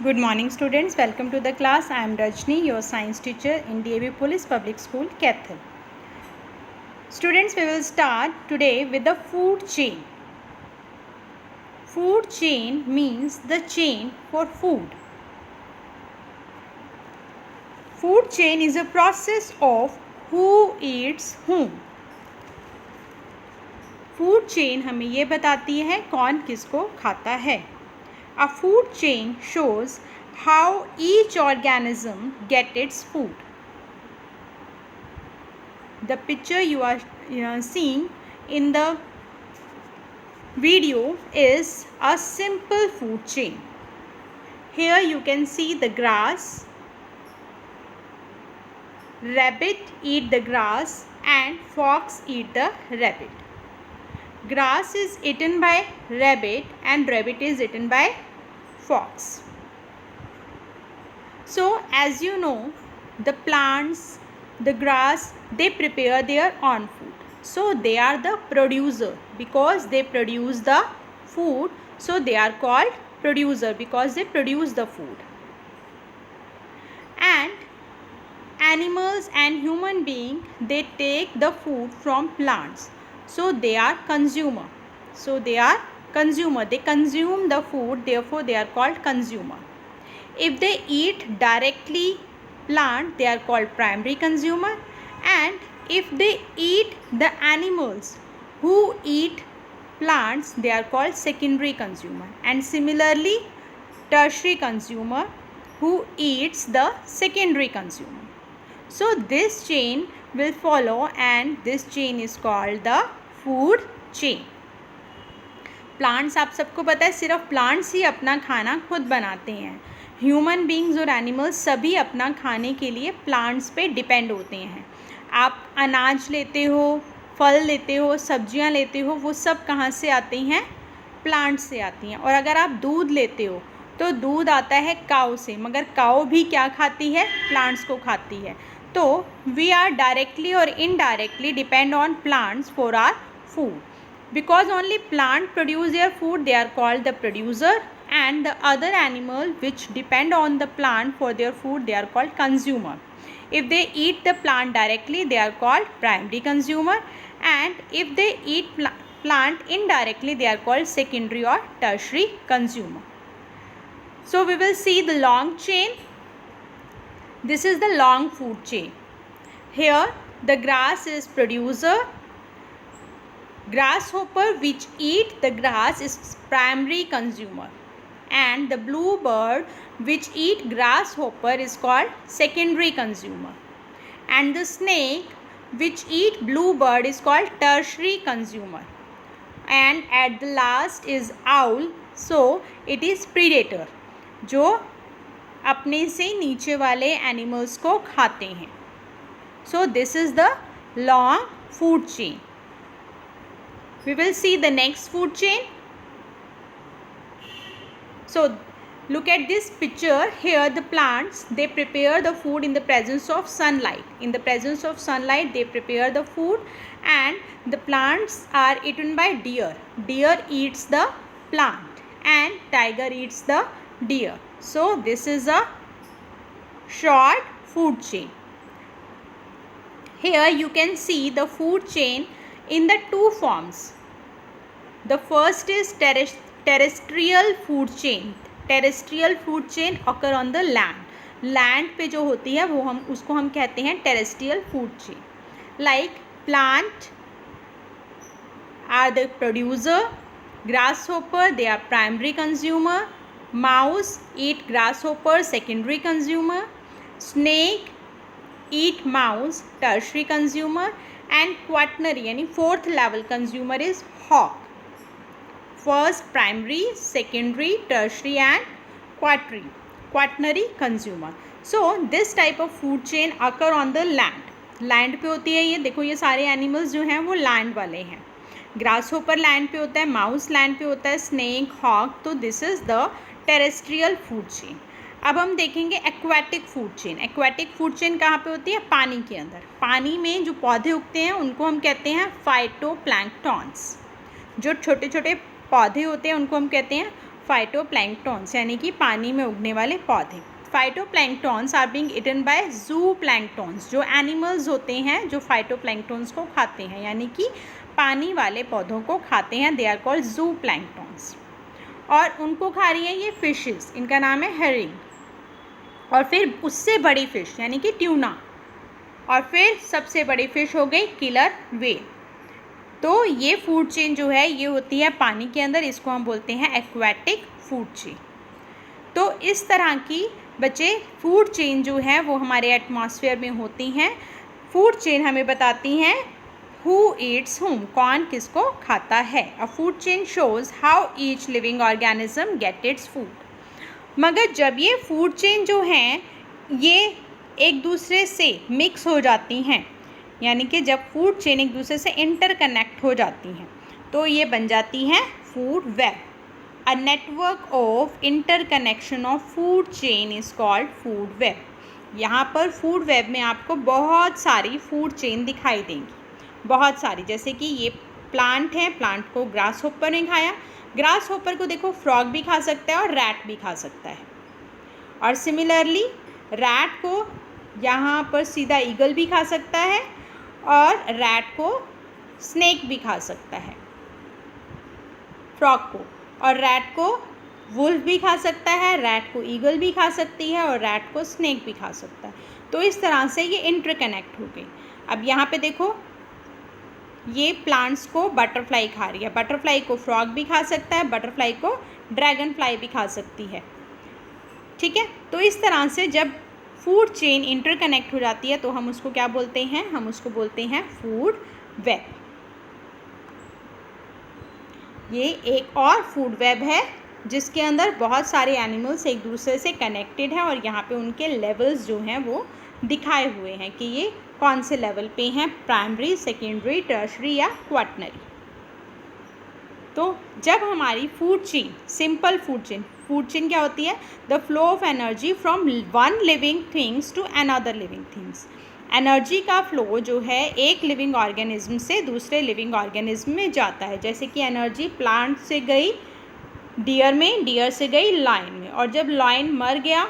Good morning students, welcome to the class. I am Rajni, your science teacher in DAV Police Public School, Kathal. Students, we will start today with the food chain. Food chain means the chain for food. Food chain is a process of who eats whom. Food chain हमें ये बताती है कौन किसको खाता है. A food chain shows how each organism gets its food. The picture you are seeing in the video is a simple food chain. Here you can see the grass. Rabbit eat the grass and fox eat the rabbit. Grass is eaten by rabbit and rabbit is eaten by fox. So as you know, the plants, the grass, they prepare their own food. So they are the producer because they produce the food. So they are called producer because they produce the food. And animals and human beings, they take the food from plants. So they are consumer. They consume the food, therefore they are called consumer. If they eat directly plant, they are called primary consumer. And if they eat the animals who eat plants, they are called secondary consumer. And similarly, tertiary consumer who eats the secondary consumer. So this chain will follow and this chain is called the food chain. Plants आप सबको पता है सिर्फ plants ही अपना खाना खुद बनाते हैं. ह्यूमन बींग्स और एनिमल्स सभी अपना खाने के लिए प्लांट्स पे डिपेंड होते हैं. आप अनाज लेते हो, फल लेते हो, सब्जियां लेते हो, वो सब कहाँ से आती हैं? प्लांट से आती हैं. और अगर आप दूध लेते हो तो दूध आता है काऊ से, मगर काऊ भी क्या खाती है? प्लांट्स को खाती है. तो वी आर डायरेक्टली और indirectly depend on plants for our food. Because only plant produce their food, they are called the producer, and the other animal which depend on the plant for their food, they are called consumer. If they eat the plant directly, they are called primary consumer, and if they eat plant indirectly, they are called secondary or tertiary consumer. So we will see the long chain. This is the long food chain. Here the grass is producer. Grasshopper which eat the grass is primary consumer, and the bluebird which eat grasshopper is called secondary consumer, and the snake which eat bluebird is called tertiary consumer, and at the last is owl, so it is predator जो अपने से नीचे वाले animals को खाते हैं. So this is the long food chain. We will see the next food chain. So look at this picture. Here the plants, they prepare the food in the presence of sunlight. In the presence of sunlight, they prepare the food, and the plants are eaten by deer. Deer eats the plant and tiger eats the deer. So this is a short food chain. Here you can see the food chain in the two forms. The first is terrestrial food chain. Terrestrial food chain occur on the land. Land पे जो होती है वो उसको हम कहते हैं terrestrial food chain. Like plant are the producer, grasshopper they are primary consumer, mouse eat grasshopper secondary consumer, snake eat mouse tertiary consumer, and quaternary यानी fourth level consumer is hawk. First primary, secondary, tertiary and quaternary consumer. So this type of food chain occur on the land. Land पे होती है ये. देखो ये सारे animals जो हैं वो land वाले हैं. Grasshopper land पे होता है, mouse land पे होता है, snake, hawk. तो this is the terrestrial food chain. अब हम देखेंगे aquatic food chain. Aquatic food chain कहाँ पे होती है? पानी के अंदर. पानी में जो पौधे उगते हैं उनको हम कहते हैं फाइटोप्लैंक्टॉन्स. जो छोटे छोटे पौधे होते हैं उनको हम कहते हैं फाइटोप्लैंक्टन्स यानी कि पानी में उगने वाले पौधे। Phytoplanktons are being eaten by zooplanktons, जो एनिमल्स होते हैं जो फाइटोप्लैंक्टन्स को खाते हैं यानी कि पानी वाले पौधों को खाते हैं, दे आर कॉल्ड ज़ूप्लैंक्टन्स। और उनको खा रही है ये फिशेस, इनका नाम है हेरिंग, और फिर उससे बड़ी फिश यानी कि ट्यूना, और फिर सबसे बड़ी फिश हो गई किलर व्हेल। तो ये फूड चेन जो है ये होती है पानी के अंदर, इसको हम बोलते हैं एक्वाटिक फूड चेन। तो इस तरह की बच्चे फूड चेन जो है वो हमारे एटमॉस्फेयर में होती हैं। फूड चेन हमें बताती हैं हु ईट्स हुम, कौन किसको खाता है। अ food chain shows how each living organism gate its food. मगर जब ये फूड चेन जो हैं ये एक दूसरे से मिक्स हो जाती हैं, यानी कि जब फूड चेन एक दूसरे से इंटरकनेक्ट हो जाती हैं तो ये बन जाती हैं food web. A network of interconnection of food chain is called food web. यहाँ पर फूड वेब में आपको बहुत सारी फूड चेन दिखाई देंगी, बहुत सारी। जैसे कि ये प्लांट है, प्लांट को ग्रास होपर ने खाया, ग्रास होपर को देखो फ्रॉग भी खा सकता है और रैट भी खा सकता है। और सिमिलरली रैट को यहाँ पर सीधा ईगल भी खा सकता है और रैट को स्नेक भी खा सकता है, फ्रॉग को, और रैट को वुल्फ भी खा सकता है, रैट को ईगल भी खा सकती है और रैट को स्नेक भी खा सकता है। तो इस तरह से ये इंटरकनेक्ट हो गई। अब यहाँ पे देखो ये प्लांट्स को बटरफ्लाई खा रही है, बटरफ्लाई को फ्रॉग भी खा सकता है, बटरफ्लाई को ड्रैगन फ्लाई भी खा सकती है, ठीक है। तो इस तरह से जब फूड चेन इंटरकनेक्ट हो जाती है तो हम उसको क्या बोलते हैं, हम उसको बोलते हैं फूड वेब। ये एक और फूड वेब है जिसके अंदर बहुत सारे एनिमल्स एक दूसरे से कनेक्टेड हैं और यहाँ पे उनके लेवल्स जो हैं वो दिखाए हुए हैं कि ये कौन से लेवल पे हैं, प्राइमरी, सेकेंडरी, टर्शरी या क्वाटनरी। तो जब हमारी food chain, simple food chain क्या होती है, the flow of energy from one living things to another living things. Energy का फ्लो जो है एक लिविंग ऑर्गेनिज्म से दूसरे लिविंग ऑर्गेनिज्म में जाता है। जैसे कि एनर्जी प्लांट से गई डियर में, डियर से गई लायन में, और जब लायन मर गया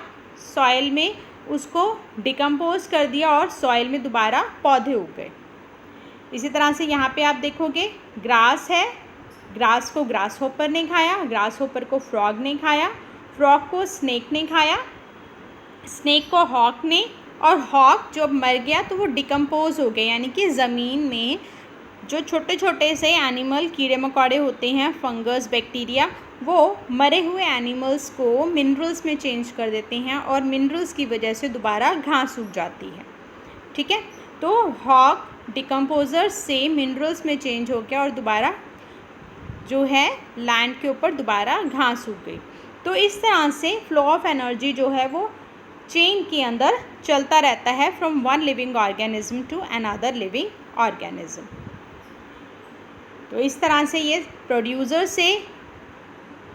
सॉइल में उसको डिकम्पोज कर दिया और सॉइल में दोबारा पौधे उग गए। इसी तरह से यहाँ पे आप देखोगे ग्रास है, ग्रास को ग्रास होपर ने खाया, ग्रास होपर को फ्रॉग ने खाया, फ्रॉग को स्नेक ने खाया, स्नेक को हॉक ने, और हॉक जब मर गया तो वो डिकम्पोज हो गए, यानी कि ज़मीन में जो छोटे छोटे से एनिमल कीड़े मकोड़े होते हैं, फंगस, बैक्टीरिया, वो मरे हुए एनिमल्स को मिनरल्स में चेंज कर देते हैं और मिनरल्स की वजह से दोबारा घास उग जाती है, ठीक है। तो हॉक डिकम्पोजर से मिनरल्स में चेंज हो गया और दोबारा जो है लैंड के ऊपर दोबारा घास उग गई। तो इस तरह से फ्लो ऑफ एनर्जी जो है वो चेन के अंदर चलता रहता है from one living organism to another living organism. तो इस तरह से ये प्रोड्यूसर से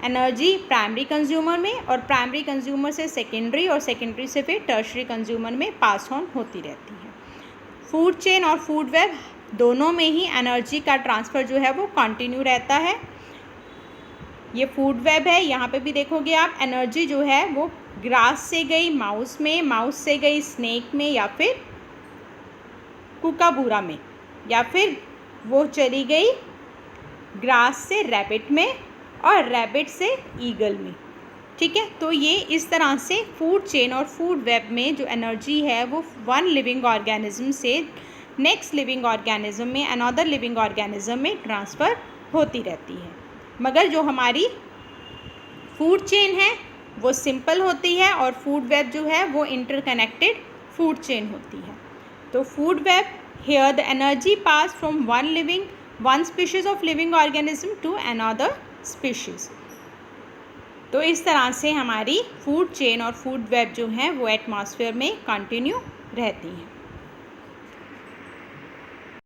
एनर्जी प्राइमरी कंज्यूमर में, और प्राइमरी कंज्यूमर से सेकेंडरी, और सेकेंडरी से फिर टर्शरी कंज्यूमर में पास ऑन होती रहती है। फूड चेन और फूड वेब दोनों में ही एनर्जी का ट्रांसफ़र जो है वो कंटिन्यू रहता है। ये फूड वेब है, यहाँ पे भी देखोगे आप एनर्जी जो है वो ग्रास से गई माउस में, माउस से गई स्नेक में, या फिर कुकाबूरा में, या फिर वो चली गई ग्रास से रैबिट में और रैबिट से ईगल में, ठीक है। तो ये इस तरह से फूड चेन और फूड वेब में जो एनर्जी है वो वन लिविंग ऑर्गेनिज्म से नेक्स्ट लिविंग ऑर्गेनिज्म में, अनदर लिविंग ऑर्गेनिज्म में ट्रांसफ़र होती रहती है। मगर जो हमारी फूड चेन है वो सिंपल होती है और फूड वेब जो है वो इंटरकनेक्टेड फूड चेन होती है। तो food web, here the energy pass from one species of living organism to another species. तो इस तरह से हमारी फूड चेन और फूड वेब जो हैं वो एटमॉस्फेयर में कंटिन्यू रहती हैं।